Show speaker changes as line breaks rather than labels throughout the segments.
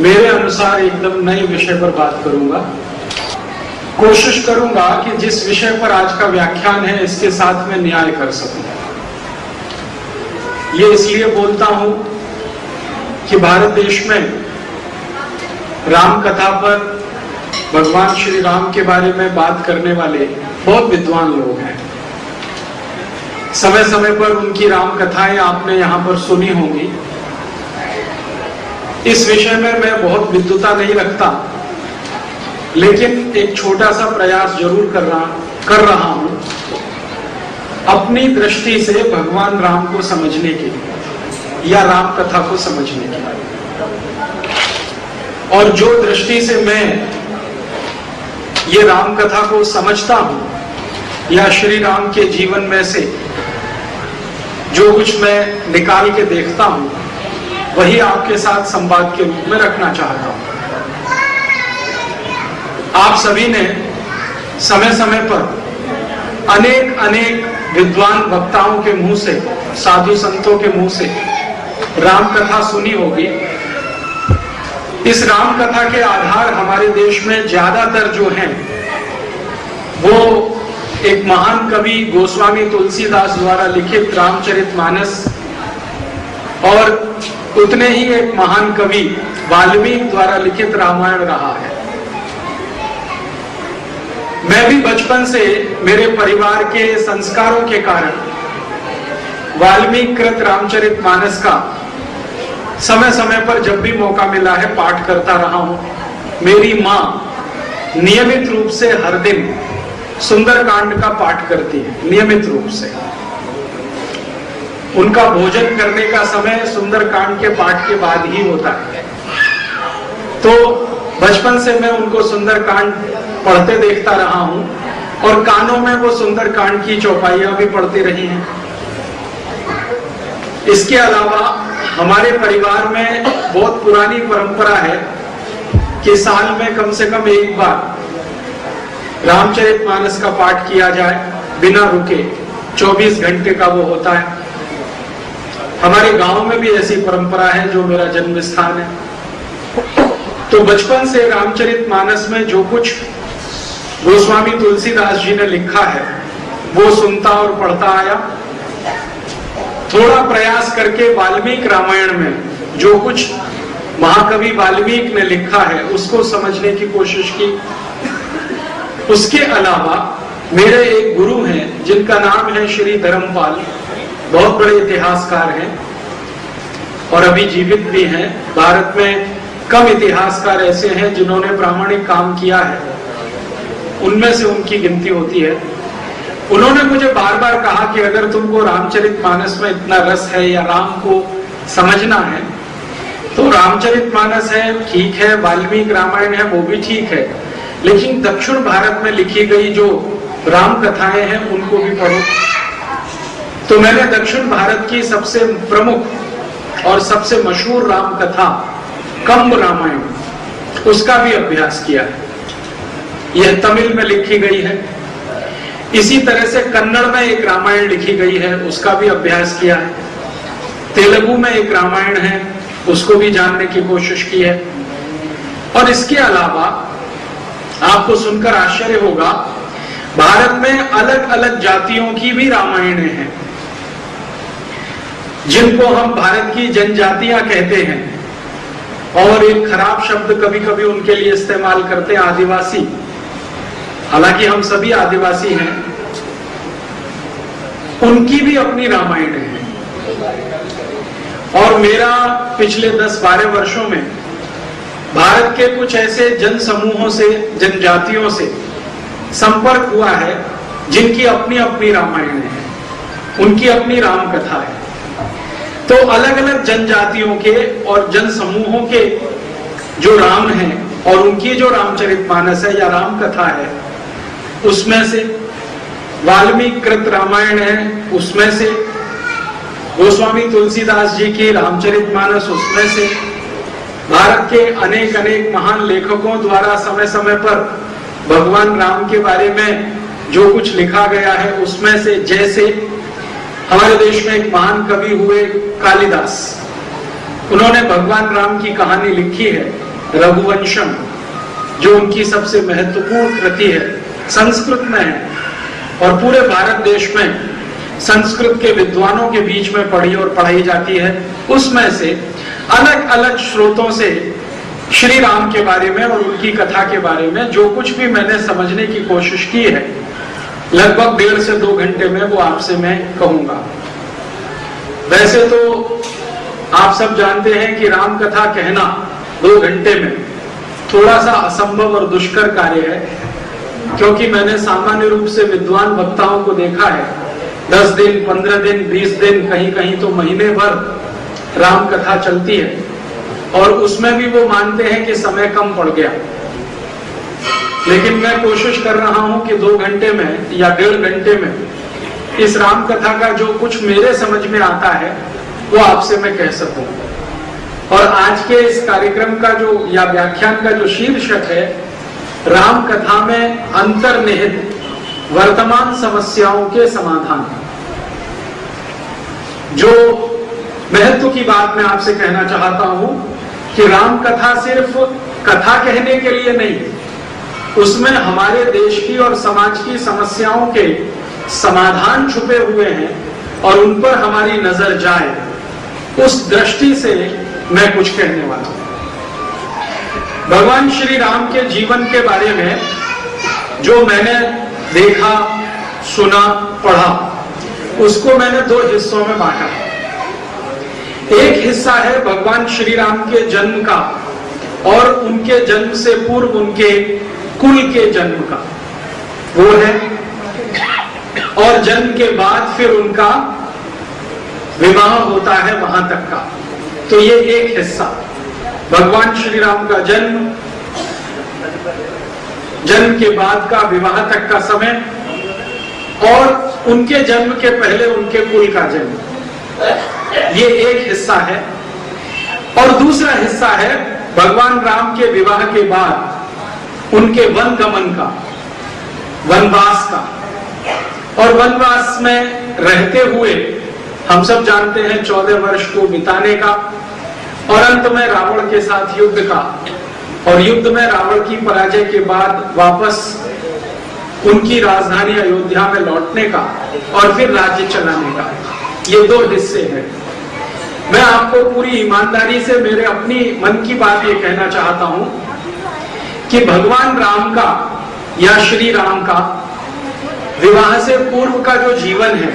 मेरे अनुसार एकदम नए विषय पर बात करूंगा। कोशिश करूंगा कि जिस विषय पर आज का व्याख्यान है इसके साथ में न्याय कर सकूं। ये इसलिए बोलता हूं कि भारत देश में राम कथा पर, भगवान श्री राम के बारे में बात करने वाले बहुत विद्वान लोग हैं। समय समय पर उनकी राम कथाएं आपने यहां पर सुनी होंगी। इस विषय में मैं बहुत विद्वता नहीं रखता, लेकिन एक छोटा सा प्रयास जरूर कर रहा हूं अपनी दृष्टि से भगवान राम को समझने के लिए या राम कथा को समझने के लिए। और जो दृष्टि से मैं ये राम कथा को समझता हूं या श्री राम के जीवन में से जो कुछ मैं निकाल के देखता हूं, वही आपके साथ संवाद के रूप में रखना चाहता हूं। आप सभी ने समय समय पर अनेक विद्वान वक्ताओं के मुंह से, साधु संतों के मुंह से राम कथा सुनी होगी। इस राम कथा के आधार हमारे देश में ज्यादातर जो हैं वो एक महान कवि गोस्वामी तुलसीदास द्वारा लिखित रामचरितमानस और उतने ही एक महान कवि वाल्मीकि द्वारा लिखित रामायण रहा है। मैं भी बचपन से मेरे परिवार के संस्कारों के कारण वाल्मीकि कृत रामचरितमानस का समय समय पर जब भी मौका मिला है पाठ करता रहा हूं। मेरी मां नियमित रूप से हर दिन सुंदरकांड का पाठ करती है, नियमित रूप से। उनका भोजन करने का समय सुंदरकांड के पाठ के बाद ही होता है। तो बचपन से मैं उनको सुंदरकांड पढ़ते देखता रहा हूं और कानों में वो सुंदरकांड की चौपाइयां भी पढ़ती रही हैं। इसके अलावा हमारे परिवार में बहुत पुरानी परंपरा है कि साल में कम से कम एक बार रामचरितमानस का पाठ किया जाए, बिना रुके। 24 घंटे का वो होता है। हमारे गांव में भी ऐसी परंपरा है, जो मेरा जन्म स्थान है। तो बचपन से रामचरितमानस में जो कुछ गोस्वामी तुलसीदास जी ने लिखा है वो सुनता और पढ़ता आया। थोड़ा प्रयास करके वाल्मीकि रामायण में जो कुछ महाकवि वाल्मीकि ने लिखा है उसको समझने की कोशिश की। उसके अलावा मेरे एक गुरु हैं जिनका नाम है श्री धर्मपाल, बहुत बड़े इतिहासकार हैं और अभी जीवित भी हैं। भारत में कम इतिहासकार ऐसे हैं जिन्होंने प्रामाणिक काम किया है, उनमें से उनकी गिनती होती है। उन्होंने मुझे बार बार कहा कि अगर तुमको रामचरितमानस में इतना रस है या राम को समझना है तो रामचरितमानस है, ठीक है, वाल्मीकि रामायण है, वो भी ठीक है, लेकिन दक्षिण भारत में लिखी गई जो राम कथाएं हैं उनको भी पढ़ो। तो मैंने दक्षिण भारत की सबसे प्रमुख और सबसे मशहूर राम कथा कंब रामायण, उसका भी अभ्यास किया है। यह तमिल में लिखी गई है। इसी तरह से कन्नड़ में एक रामायण लिखी गई है, उसका भी अभ्यास किया है। तेलुगु में एक रामायण है, उसको भी जानने की कोशिश की है। और इसके अलावा आपको सुनकर आश्चर्य होगा, भारत में अलग अलग जातियों की भी रामायणें हैं, जिनको हम भारत की जनजातियां कहते हैं। और एक खराब शब्द कभी कभी उनके लिए इस्तेमाल करते हैं, आदिवासी। हालांकि हम सभी आदिवासी हैं, उनकी भी अपनी रामायण है। और मेरा पिछले 10-12 वर्षों में भारत के कुछ ऐसे जन समूहों से, जनजातियों से संपर्क हुआ है जिनकी अपनी अपनी रामायण है, उनकी अपनी राम कथा है। तो अलग अलग जनजातियों के और जन समूहों के जो राम हैं और उनकी जो रामचरितमानस है या राम कथा है, उसमें से वाल्मीकि कृत रामायण है, उसमें से गोस्वामी तुलसीदास जी की रामचरितमानस, उसमें से भारत के अनेक अनेक महान लेखकों द्वारा समय समय पर भगवान राम के बारे में जो कुछ लिखा गया है उसमें से, जैसे हमारे देश में एक महान कवि हुए कालिदास, उन्होंने भगवान राम की कहानी लिखी है रघुवंशम, जो उनकी सबसे महत्वपूर्ण कृति है, संस्कृत में है और पूरे भारत देश में संस्कृत के विद्वानों के बीच में पढ़ी और पढ़ाई जाती है। उसमें से अलग अलग स्रोतों से श्री राम के बारे में और उनकी कथा के बारे में जो कुछ भी मैंने समझने की कोशिश की है, लगभग 1.5 से 2 घंटे में वो आपसे मैं कहूंगा। वैसे तो आप सब जानते हैं कि राम कथा कहना 2 घंटे में थोड़ा सा असंभव और दुष्कर कार्य है, क्योंकि मैंने सामान्य रूप से विद्वान वक्ताओं को देखा है 10 दिन, 15 दिन, 20 दिन, कहीं कहीं तो महीने भर राम कथा चलती है और उसमें भी वो मानते हैं कि समय कम पड़ गया। लेकिन मैं कोशिश कर रहा हूं कि 2 घंटे में या 1.5 घंटे में इस राम कथा का जो कुछ मेरे समझ में आता है वो आपसे मैं कह सकूं। और आज के इस कार्यक्रम का जो या व्याख्यान का जो शीर्षक है, राम कथा में अंतर्निहित वर्तमान समस्याओं के समाधान। जो महत्व की बात मैं आपसे कहना चाहता हूं कि राम कथा सिर्फ कथा कहने के लिए नहीं, उसमें हमारे देश की और समाज की समस्याओं के समाधान छुपे हुए हैं और उन पर हमारी नजर जाए, उस दृष्टि से मैं कुछ कहने वाला हूं। भगवान श्री राम के जीवन के बारे में जो मैंने देखा, सुना, पढ़ा, उसको मैंने 2 हिस्सों में बांटा। एक हिस्सा है भगवान श्री राम के जन्म का और उनके जन्म से पूर्व उनके कुल के जन्म का, वो है, और जन्म के बाद फिर उनका विवाह होता है वहां तक का। तो ये एक हिस्सा भगवान श्री राम का जन्म, जन्म के बाद का विवाह तक का समय और उनके जन्म के पहले उनके कुल का जन्म, ये एक हिस्सा है। और दूसरा हिस्सा है भगवान राम के विवाह के बाद उनके वन गमन का, वनवास का, और वनवास में रहते हुए हम सब जानते हैं 14 वर्ष को बिताने का, और अंत में रावण के साथ युद्ध का, और युद्ध में रावण की पराजय के बाद वापस उनकी राजधानी अयोध्या में लौटने का और फिर राज्य चलाने का। ये 2 हिस्से हैं। मैं आपको पूरी ईमानदारी से मेरे अपनी मन की बात ये कहना चाहता हूं कि भगवान राम का या श्री राम का विवाह से पूर्व का जो जीवन है,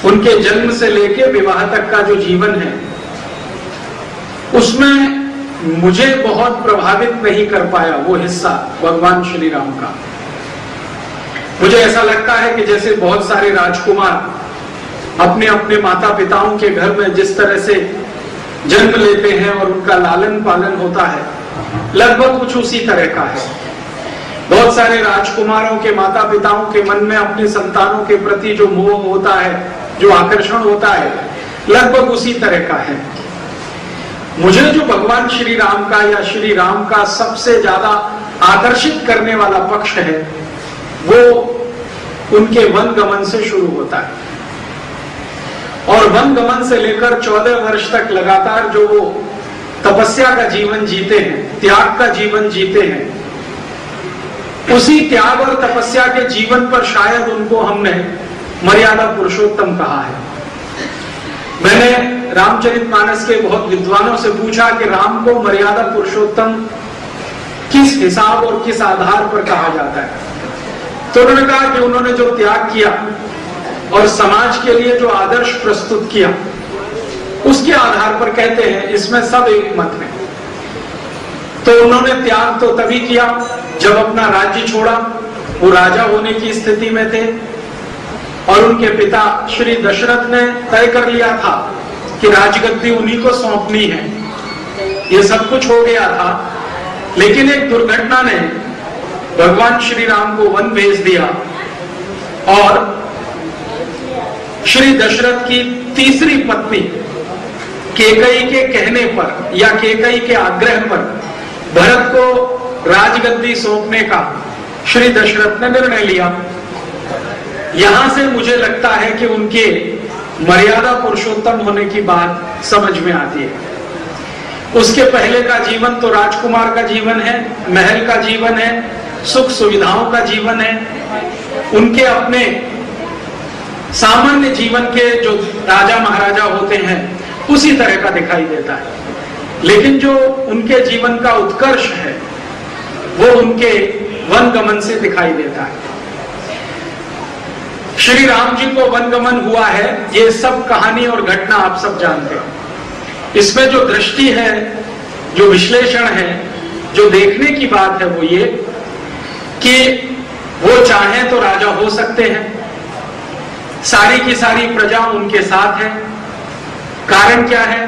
उनके जन्म से लेके विवाह तक का जो जीवन है, उसमें मुझे बहुत प्रभावित नहीं कर पाया वो हिस्सा भगवान श्री राम का। मुझे ऐसा लगता है कि जैसे बहुत सारे राजकुमार अपने अपने माता पिताओं के घर में जिस तरह से जन्म लेते हैं और उनका लालन पालन होता है, लगभग कुछ उसी तरह का है। बहुत सारे राजकुमारों के माता पिताओं के मन में अपनी संतानों के प्रति जो मोह होता है, जो आकर्षण होता है, लगभग उसी तरह का है। मुझे जो भगवान श्री राम का या श्री राम का सबसे ज्यादा आकर्षित करने वाला पक्ष है, वो उनके वन गमन से शुरू होता है। और वन गमन से लेकर 14 वर्ष तक लगातार जो वो तपस्या का जीवन जीते हैं, त्याग का जीवन जीते हैं, उसी त्याग और तपस्या के जीवन पर शायद उनको हमने मर्यादा पुरुषोत्तम कहा है। मैंने रामचरितमानस के बहुत विद्वानों से पूछा कि राम को मर्यादा पुरुषोत्तम किस हिसाब और किस आधार पर कहा जाता है, तो उन्होंने कहा कि उन्होंने जो त्याग किया और समाज के लिए जो आदर्श प्रस्तुत किया, उसके आधार पर कहते हैं। इसमें सब एक मत है। तो उन्होंने त्याग तो तभी किया जब अपना राज्य छोड़ा, वो राजा होने की स्थिति में थे, और उनके पिता श्री दशरथ ने तय कर लिया था कि राजगद्दी उन्हीं को सौंपनी है। ये सब कुछ हो गया था, लेकिन एक दुर्घटना ने भगवान श्री राम को वन भेज दिया और श्री दशरथ की तीसरी पत्नी केकई के कहने पर या केकई के आग्रह पर भरत को राजगद्दी सौंपने का श्री दशरथ ने निर्णय लिया। यहां से मुझे लगता है कि उनके मर्यादा पुरुषोत्तम होने की बात समझ में आती है। उसके पहले का जीवन तो राजकुमार का जीवन है, महल का जीवन है, सुख सुविधाओं का जीवन है, उनके अपने सामान्य जीवन के जो राजा महाराजा होते हैं उसी तरह का दिखाई देता है। लेकिन जो उनके जीवन का उत्कर्ष है वो उनके वनगमन से दिखाई देता है। श्री राम जी को वनगमन हुआ है, ये सब कहानी और घटना आप सब जानते हैं। इसमें जो दृष्टि है, जो विश्लेषण है, जो देखने की बात है वो ये कि वो चाहें तो राजा हो सकते हैं, सारी की सारी प्रजा उनके साथ है। कारण क्या है?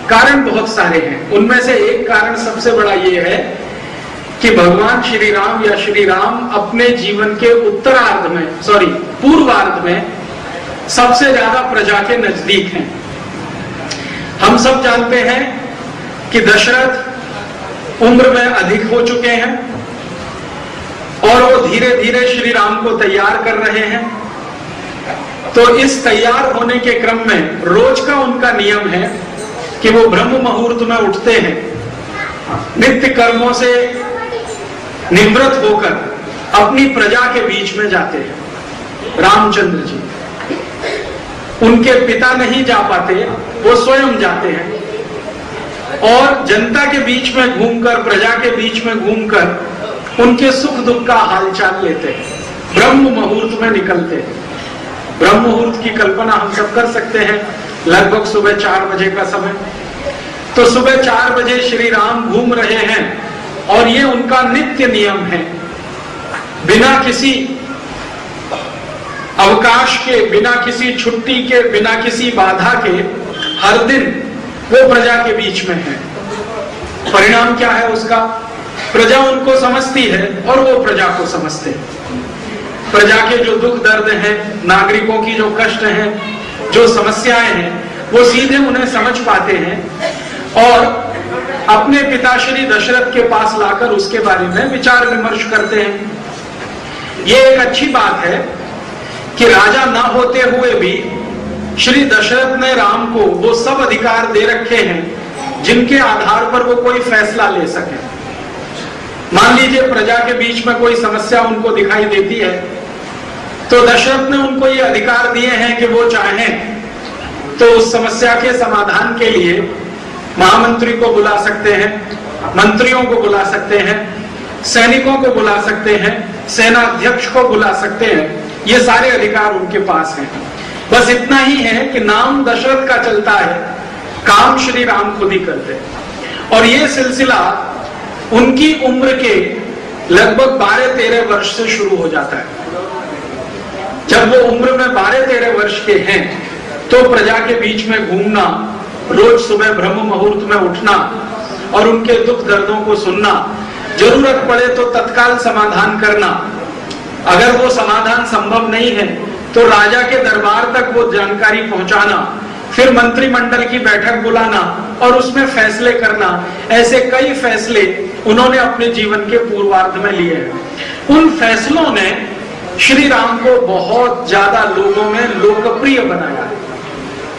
कारण बहुत सारे हैं। उनमें से एक कारण सबसे बड़ा ये है कि भगवान श्री राम या श्री राम अपने जीवन के उत्तरार्ध में, पूर्वार्ध में सबसे ज्यादा प्रजा के नजदीक हैं। हम सब जानते हैं कि दशरथ उम्र में अधिक हो चुके हैं और वो धीरे धीरे श्री राम को तैयार कर रहे हैं। तो इस तैयार होने के क्रम में रोज का उनका नियम है कि वो ब्रह्म मुहूर्त में उठते हैं, नित्य कर्मों से निवृत्त होकर अपनी प्रजा के बीच में जाते हैं। रामचंद्र जी, उनके पिता नहीं जा पाते, वो स्वयं जाते हैं और जनता के बीच में घूमकर, प्रजा के बीच में घूमकर उनके सुख दुख का हालचाल लेते हैं। ब्रह्म मुहूर्त में निकलते हैं। ब्रह्म मुहूर्त की कल्पना हम सब कर सकते हैं, लगभग सुबह 4 बजे का समय। तो सुबह 4 बजे श्री राम घूम रहे हैं और ये उनका नित्य नियम है। बिना किसी अवकाश के, बिना किसी छुट्टी के, बिना किसी बाधा के हर दिन वो प्रजा के बीच में है। परिणाम क्या है उसका? प्रजा उनको समझती है और वो प्रजा को समझते हैं। प्रजा के जो दुख दर्द हैं, नागरिकों की जो कष्ट हैं, जो समस्याएं हैं, वो सीधे उन्हें समझ पाते हैं और अपने पिता श्री दशरथ के पास लाकर उसके बारे में विचार विमर्श करते हैं। ये एक अच्छी बात है कि राजा ना होते हुए भी श्री दशरथ ने राम को वो सब अधिकार दे रखे हैं जिनके आधार पर वो कोई फैसला ले सके। मान लीजिए प्रजा के बीच में कोई समस्या उनको दिखाई देती है तो दशरथ ने उनको ये अधिकार दिए हैं कि वो चाहें तो उस समस्या के समाधान के लिए महामंत्री को बुला सकते हैं, मंत्रियों को बुला सकते हैं, सैनिकों को बुला सकते हैं, सेना अध्यक्ष को बुला सकते हैं। ये सारे अधिकार उनके पास हैं। बस इतना ही है कि नाम दशरथ का चलता है, काम श्री राम खुद ही करते हैं। और ये सिलसिला उनकी उम्र के लगभग 12-13 वर्ष से शुरू हो जाता है। जब वो उम्र में 12-13 वर्ष के हैं तो प्रजा के बीच में घूमना, रोज सुबह ब्रह्म मुहूर्त में उठना और उनके दुख दर्दों को सुनना, जरूरत पड़े तो तत्काल समाधान करना, अगर वो समाधान संभव नहीं है तो राजा के दरबार तक वो जानकारी पहुंचाना, फिर मंत्रिमंडल की बैठक बुलाना और उसमें फैसले करना। ऐसे कई फैसले उन्होंने अपने जीवन के पूर्वार्ध में लिए हैं। उन फैसलों ने श्री राम को बहुत ज्यादा लोगों में लोकप्रिय बनाया।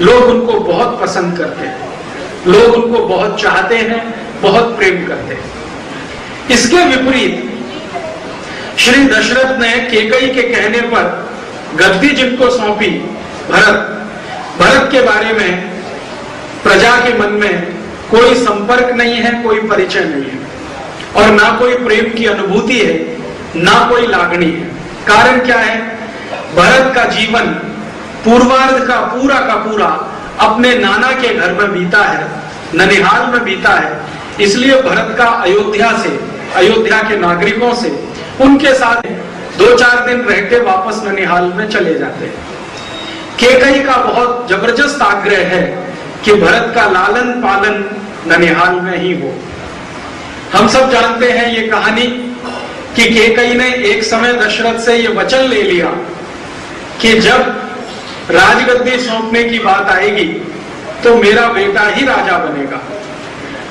लोग उनको बहुत पसंद करते हैं, लोग उनको बहुत चाहते हैं, बहुत प्रेम करते हैं। इसके विपरीत श्री दशरथ ने केकई के कहने पर गद्दी जिनको सौंपी, भरत के बारे में प्रजा के मन में कोई संपर्क नहीं है, कोई परिचय नहीं है और ना कोई प्रेम की अनुभूति है, ना कोई लागणी है। कारण क्या है? भरत का जीवन पूर्वार्ध का पूरा अपने नाना के घर में बीता है, ननिहाल में बीता है। इसलिए भरत का अयोध्या के नागरिकों से, उनके साथ 2-4 दिन रहते वापस ननिहाल में चले जाते हैं। केकई का बहुत जबरदस्त आग्रह है कि भरत का लालन पालन ननिहाल में ही हो। हम सब जानते हैं ये कहानी कि केकई ने एक समय दशरथ से ये वचन ले लिया कि जब राजगद्दी सौंपने की बात आएगी तो मेरा बेटा ही राजा बनेगा।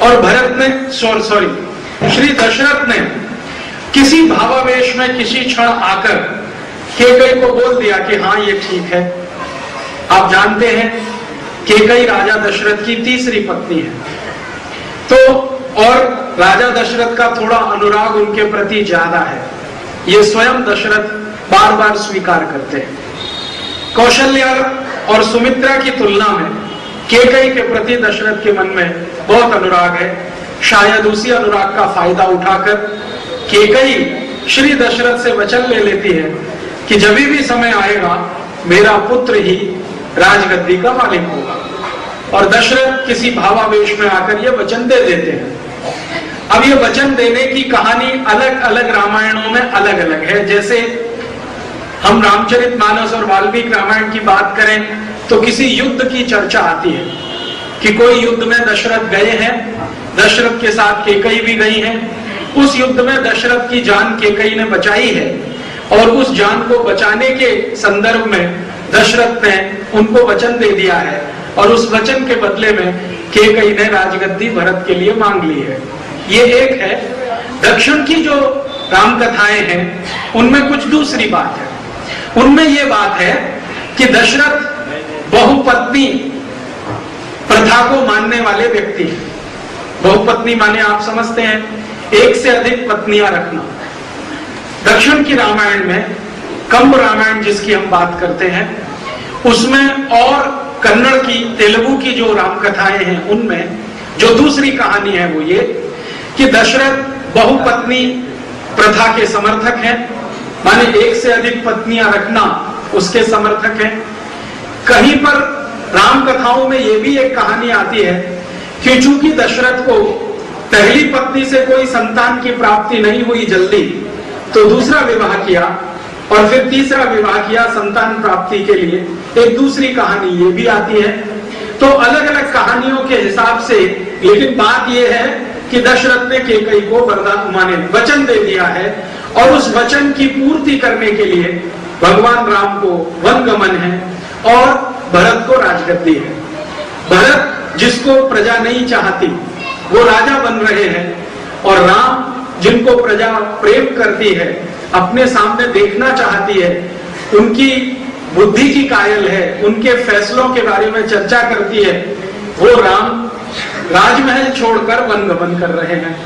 और भरत ने श्री दशरथ ने किसी भावावेश में किसी क्षण आकर केकई को बोल दिया कि हाँ ये ठीक है। आप जानते हैं केकई राजा दशरथ की तीसरी पत्नी है। तो और राजा दशरथ का थोड़ा अनुराग उनके प्रति ज्यादा है, ये स्वयं दशरथ बार बार स्वीकार करते हैं। कौशल्या और सुमित्रा की तुलना में कैकेयी के प्रति दशरथ के मन में बहुत अनुराग है। शायद उसी अनुराग का फायदा उठाकर कैकेयी श्री दशरथ से वचन ले लेती है कि जब भी समय आएगा मेरा पुत्र ही राजगद्दी का मालिक होगा। और दशरथ किसी भावावेश में आकर ये वचन दे देते हैं। अब ये वचन देने की कहानी अलग अलग रामायणों में अलग अलग है। जैसे हम रामचरितमानस और वाल्मीकि रामायण की बात करें तो किसी युद्ध की चर्चा आती है कि कोई युद्ध में दशरथ गए हैं, दशरथ के साथ कैकेयी भी गई है। उस युद्ध में दशरथ की जान कैकेयी ने बचाई है और उस जान को बचाने के संदर्भ में दशरथ ने उनको वचन दे दिया है और उस वचन के बदले में कैकेयी ने राजगद्दी भरत के लिए मांग ली है। ये एक है। दक्षिण की जो राम कथाएं हैं उनमें कुछ दूसरी बात है। उनमें ये बात है कि दशरथ बहुपत्नी प्रथा को मानने वाले व्यक्ति हैं। बहुपत्नी माने आप समझते हैं एक से अधिक पत्नियां रखना। दक्षिण की रामायण में कंब रामायण जिसकी हम बात करते हैं उसमें और कन्नड़ की तेलुगु की जो राम कथाएं हैं उनमें जो दूसरी कहानी है वो ये कि दशरथ बहुपत्नी प्रथा के समर्थक हैं, माने एक से अधिक पत्नियां रखना उसके समर्थक हैं। कहीं पर राम कथाओं में ये भी एक कहानी आती है कि चूंकि दशरथ को पहली पत्नी से कोई संतान की प्राप्ति नहीं हुई जल्दी, तो दूसरा विवाह किया और फिर तीसरा विवाह किया संतान प्राप्ति के लिए। एक दूसरी कहानी ये भी आती है। तो अलग अलग कहानियों के हिसाब से, लेकिन बात यह है कि दशरथ ने कैकेयी को वरदान माने वचन दे दिया है और उस वचन की पूर्ति करने के लिए भगवान राम को वन गमन है और भरत को राजगद्दी है। भरत जिसको प्रजा नहीं चाहती वो राजा बन रहे हैं और राम जिनको प्रजा प्रेम करती है, अपने सामने देखना चाहती है, उनकी बुद्धि की कायल है, उनके फैसलों के बारे में चर्चा करती है, वो राम राजमहल छोड़कर वन गमन कर रहे हैं।